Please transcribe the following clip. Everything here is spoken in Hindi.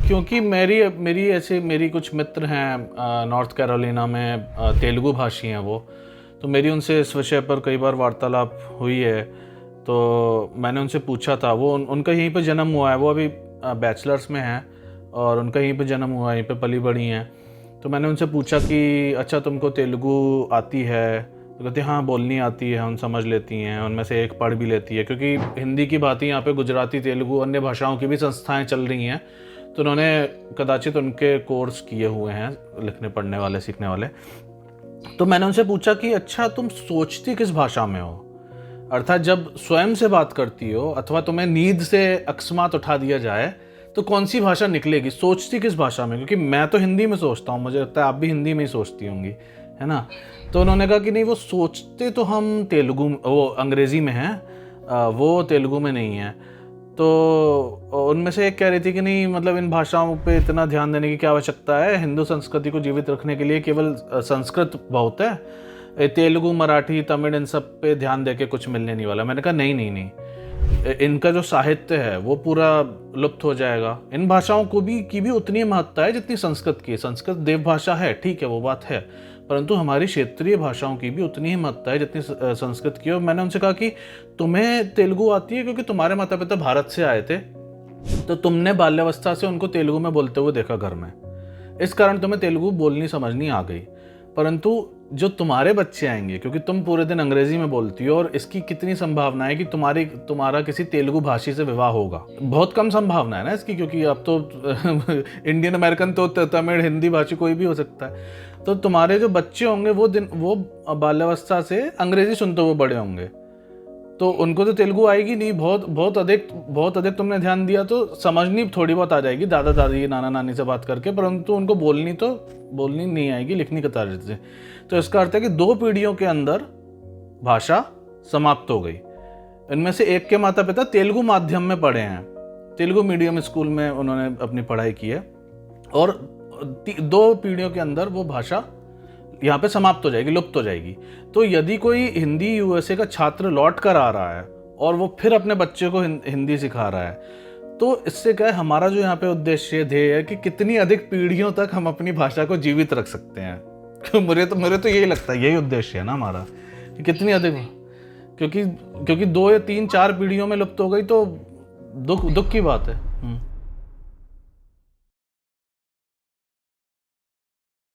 क्योंकि मेरी कुछ मित्र हैं नॉर्थ कैरोलिना में, तेलुगु भाषी हैं वो, तो मेरी उनसे इस विषय पर कई बार वार्तालाप हुई है। तो मैंने उनसे पूछा था, वो उनका यहीं पे जन्म हुआ है, वो अभी बैचलर्स में हैं और उनका यहीं पे जन्म हुआ है, यहीं पे पली बड़ी हैं। तो मैंने उनसे पूछा कि अच्छा तुमको तेलुगु आती है? तो कहते हाँ बोलनी आती है, हम समझ लेती हैं, उनमें से एक पढ़ भी लेती है, क्योंकि हिंदी की भांति यहाँ पे गुजराती, तेलुगु, अन्य भाषाओं की भी संस्थाएं चल रही हैं। तो उन्होंने कदाचित उनके कोर्स किए हुए हैं, लिखने पढ़ने वाले, सीखने वाले। तो मैंने उनसे पूछा कि अच्छा तुम सोचती किस भाषा में हो? अर्थात जब स्वयं से बात करती हो अथवा तुम्हें नींद से अकस्मात उठा दिया जाए तो कौन सी भाषा निकलेगी? सोचती किस भाषा में? क्योंकि मैं तो हिंदी में सोचता हूँ, मुझे लगता है आप भी हिंदी में ही सोचती होंगी, है ना? तो उन्होंने कहा कि नहीं, वो सोचते तो हम तेलुगु, वो अंग्रेज़ी में हैं, वो तेलुगु में नहीं है। तो उनमें से एक कह रही थी कि नहीं, मतलब इन भाषाओं पे इतना ध्यान देने की क्या आवश्यकता है? हिंदू संस्कृति को जीवित रखने के लिए केवल संस्कृत बहुत है, तेलुगु, मराठी, तमिल, इन सब पे ध्यान देके कुछ मिलने नहीं वाला। मैंने कहा नहीं नहीं नहीं, इनका जो साहित्य है वो पूरा लुप्त हो जाएगा। इन भाषाओं को भी की भी उतनी महत्ता है जितनी संस्कृत की। संस्कृत देवभाषा है, ठीक है, वो बात है, परंतु हमारी क्षेत्रीय भाषाओं की भी उतनी ही महत्ता है जितनी संस्कृत की। और मैंने उनसे कहा कि तुम्हें तेलुगु आती है क्योंकि तुम्हारे माता पिता भारत से आए थे, तो तुमने बाल्यावस्था से उनको तेलुगु में बोलते हुए देखा घर में, इस कारण तुम्हें तेलुगु बोलनी समझनी आ गई। परंतु जो तुम्हारे बच्चे आएंगे, क्योंकि तुम पूरे दिन अंग्रेजी में बोलती हो, और इसकी कितनी संभावना है कि तुम्हारा किसी तेलुगु भाषी से विवाह होगा? बहुत कम संभावना है ना इसकी, क्योंकि अब तो इंडियन अमेरिकन तो तमिल, हिंदी भाषी कोई भी हो सकता है। तो तुम्हारे जो बच्चे होंगे वो बाल्यावस्था से अंग्रेजी सुनते हुए बड़े होंगे, तो उनको तो तेलुगु आएगी नहीं। बहुत अधिक तुमने ध्यान दिया तो समझनी थोड़ी बहुत आ जाएगी दादा दादी, नाना नानी से बात करके, परंतु उनको बोलनी नहीं आएगी, लिखनी कतार से। तो इसका अर्थ है कि 2 पीढ़ियों के अंदर भाषा समाप्त हो गई। इनमें से एक के माता पिता तेलुगु माध्यम में पढ़े हैं, तेलुगु मीडियम स्कूल में उन्होंने अपनी पढ़ाई की है, और 2 पीढ़ियों के अंदर वो भाषा यहाँ पे समाप्त हो जाएगी, लुप्त हो जाएगी। तो यदि कोई हिंदी यूएसए का छात्र लौट कर आ रहा है और वो फिर अपने बच्चे को हिंदी सिखा रहा है, तो इससे क्या है, हमारा जो यहाँ पे उद्देश्य, ध्येय है कि कितनी अधिक पीढ़ियों तक हम अपनी भाषा को जीवित रख सकते हैं। मुझे तो यही लगता है, यही उद्देश्य है ना हमारा, कि कितनी अधिक, क्योंकि 2 या 3 4 पीढ़ियों में लुप्त हो गई तो दुख की बात है।